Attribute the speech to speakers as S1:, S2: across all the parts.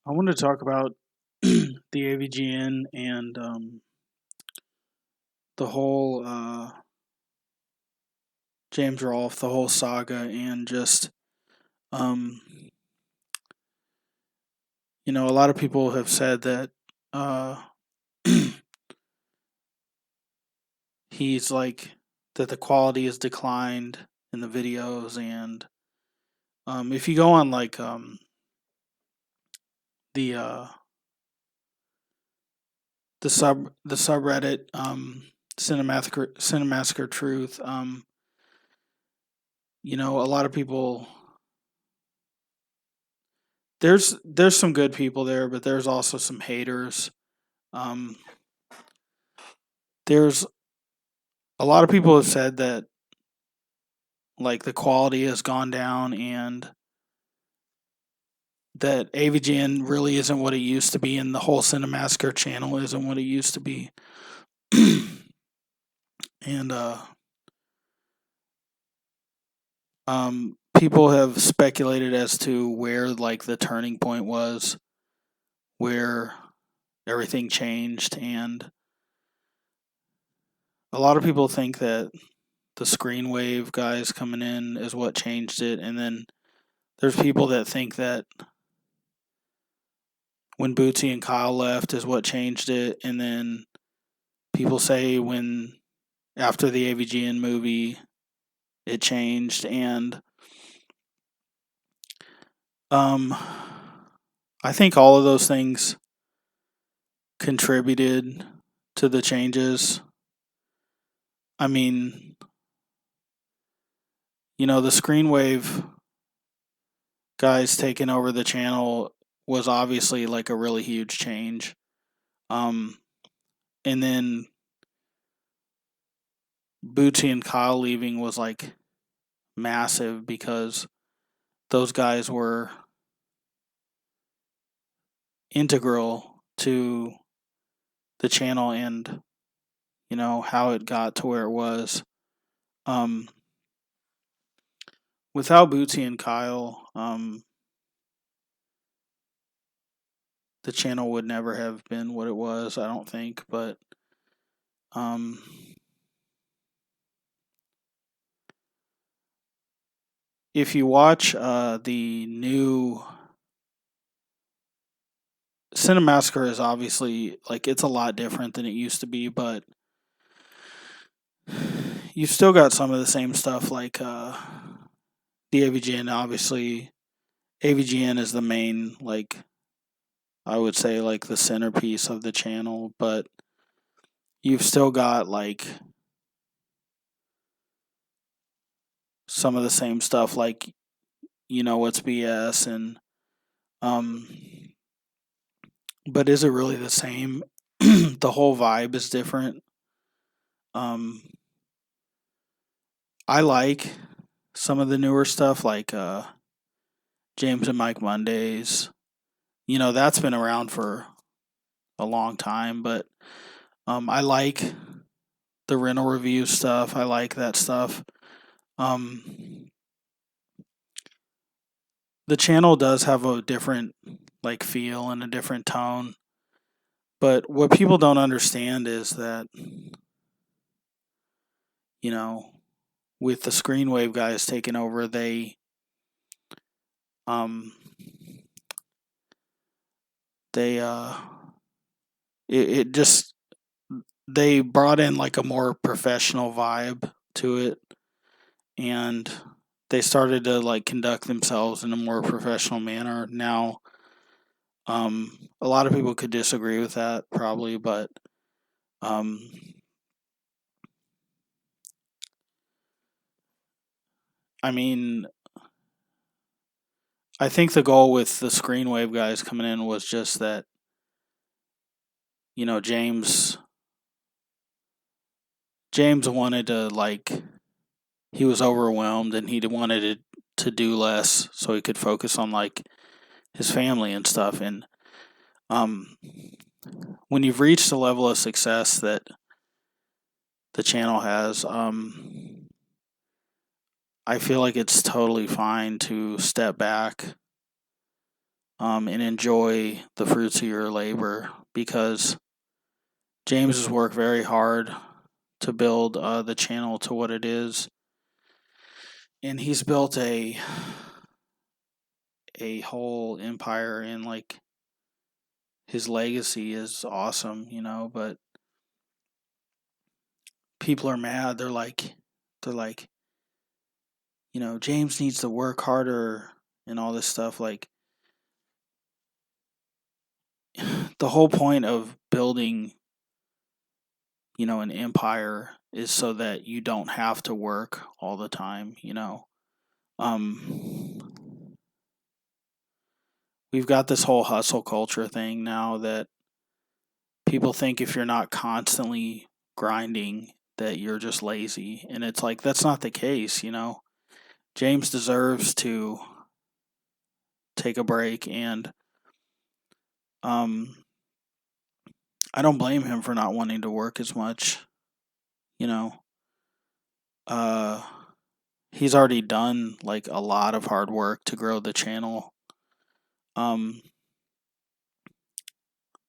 S1: I want to talk about the AVGN and the whole James Rolfe, the whole saga, and just um, a lot of people have said that uh, he's like that the quality has declined in the videos, and if you go on like the the subreddit Cinemassacre Truth, a lot of people there's some good people there, but there's also some haters. Um, there's a lot of people have said that like the quality has gone down and that AVGN really isn't what it used to be, and the whole Cinemassacre channel isn't what it used to be. and people have speculated as to where like the turning point was, where everything changed, and a lot of people think that the screen wave guys coming in is what changed it, and then there's people that think that when Bootsy and Kyle left is what changed it, and then people say when after the AVGN movie it changed, and um, I think all of those things contributed to the changes. I mean, the screen wave guys taking over the channel was obviously like a really huge change. Um, and then Bootsy and Kyle leaving was like massive because those guys were integral to the channel and how it got to where it was. Um, Without Bootsy and Kyle, the channel would never have been what it was. I don't think, but um, if you watch the new Cinemassacre is obviously like it's a lot different than it used to be, but you've still got some of the same stuff like the AVGN. Obviously, AVGN is the main, like I would say, like the centerpiece of the channel, but you've still got like some of the same stuff, like what's BS, and um, but is it really the same? The whole vibe is different. Um, I like some of the newer stuff, like James and Mike Mondays. That's been around for a long time, but I like the rental review stuff. I like that stuff. Um, the channel does have a different like feel and a different tone, but what people don't understand is that you know with the Screenwave guys taking over, um they it just they brought in like a more professional vibe to it, and they started to like conduct themselves in a more professional manner. Now, a lot of people could disagree with that probably, but um, I mean, I think the goal with the Screenwave guys coming in was just that James wanted to like he was overwhelmed and he wanted to do less so he could focus on like his family and stuff. And um, when you've reached the level of success that the channel has, I feel like it's totally fine to step back and enjoy the fruits of your labor, because James has worked very hard to build the channel to what it is, and he's built a whole empire, and like his legacy is awesome, but people are mad. They're like, James needs to work harder and all this stuff. Like, the whole point of building, an empire is so that you don't have to work all the time. Um, we've got this whole hustle culture thing now that people think if you're not constantly grinding that you're just lazy, and it's like that's not the case. James deserves to take a break, and um I don't blame him for not wanting to work as much. you know uh he's already done like a lot of hard work to grow the channel. um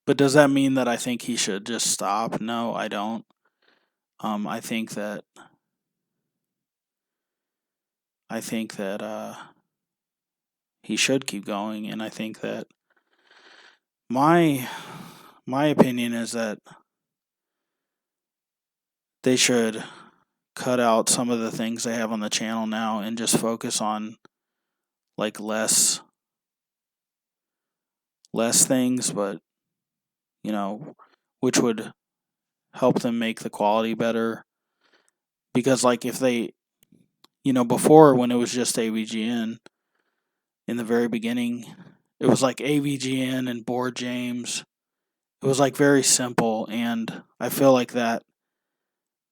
S1: but does that mean that I think he should just stop? No, I don't. I think that he should keep going, and I think that my my opinion is that they should cut out some of the things they have on the channel now and just focus on like less things, but you know which would help them make the quality better. Because like if they, before, when it was just AVGN in the very beginning, it was like AVGN and Board James. It was like very simple, and I feel like that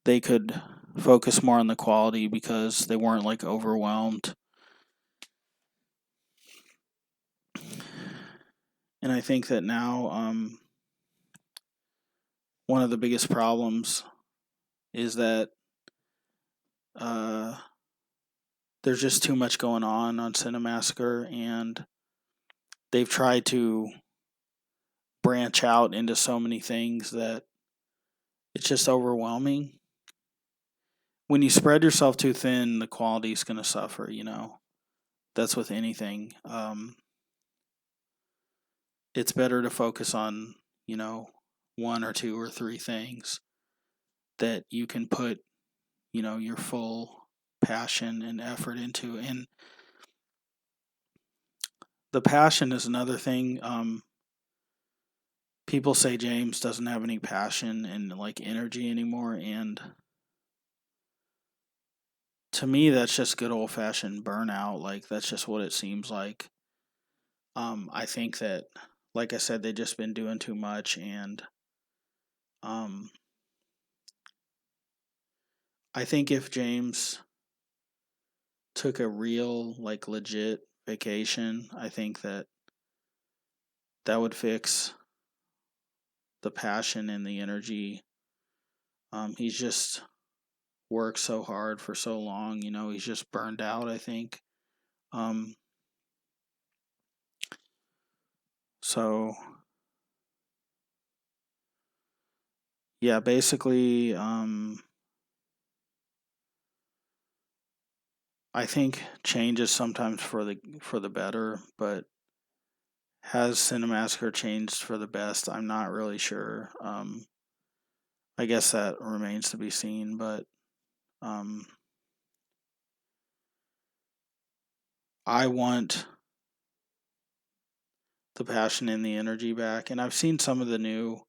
S1: they could focus more on the quality because they weren't like overwhelmed. And I think that now, one of the biggest problems is that uh, there's just too much going on Cinemassacre, and they've tried to branch out into so many things that it's just overwhelming. When you spread yourself too thin, the quality is going to suffer. That's with anything. It's better to focus on, one or two or three things that you can put, your full passion and effort into. And the passion is another thing. People say James doesn't have any passion and like energy anymore, and to me that's just good old fashioned burnout. Like, that's just what it seems like. I think that, like I said, they just been doing too much, and um I think if James took a real, like, legit vacation, I think that would fix the passion and the energy. He's just worked so hard for so long, he's just burned out, I think. Um so yeah, basically, I think change is sometimes for the better, but has Cinemassacre changed for the best? I'm not really sure. I guess that remains to be seen, but um, I want the passion and the energy back. And I've seen some of the new,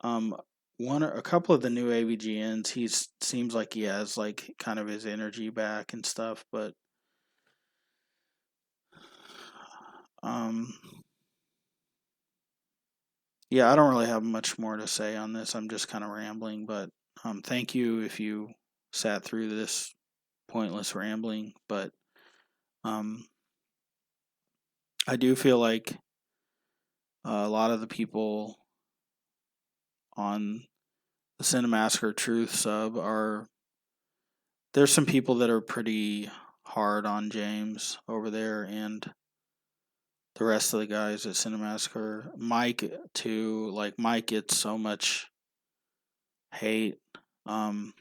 S1: um, one or a couple of the new AVGNs. He seems like he has like kind of his energy back and stuff, but um, yeah, I don't really have much more to say on this. I'm just kind of rambling, but thank you if you sat through this pointless rambling. But um, I do feel like a lot of the people on the Cinemassacre Truth sub are, there's some people that are pretty hard on James over there, and the rest of the guys at Cinemassacre. Mike too. Like Mike gets so much hate. Um,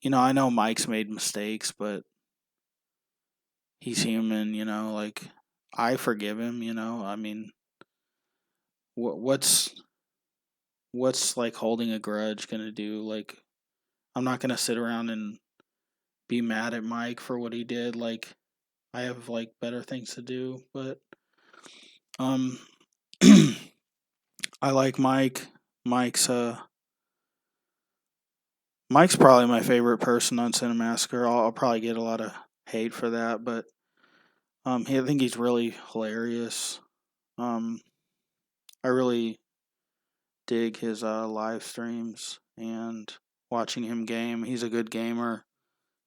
S1: I know Mike's made mistakes, but he's human. Like I forgive him. I mean, what's like holding a grudge gonna do? Like I'm not gonna sit around and be mad at Mike for what he did. Like I have like better things to do, but um I like Mike. Mike's uh Mike's probably my favorite person on Cinemassacre. I'll probably get a lot of hate for that, but I think he's really hilarious. Um I really dig his live streams and watching him game. He's a good gamer.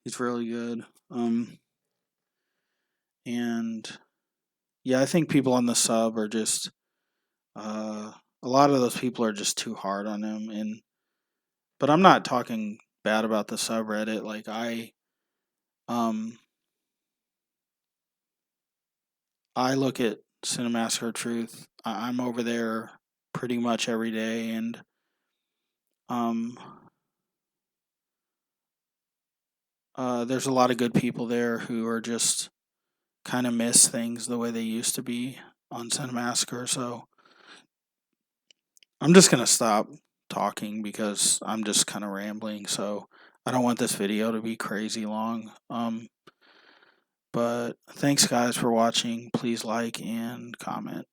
S1: He's really good. And yeah, I think people on the sub are just a lot of those people are just too hard on him. But I'm not talking bad about the subreddit. Like um I look at Cinemassacre Truth. I'm over there pretty much every day, and um there's a lot of good people there who are just kind of miss things the way they used to be on Cinemassacre. So I'm just gonna stop talking because I'm just kind of rambling. So I don't want this video to be crazy long. But thanks guys for watching. Please like and comment.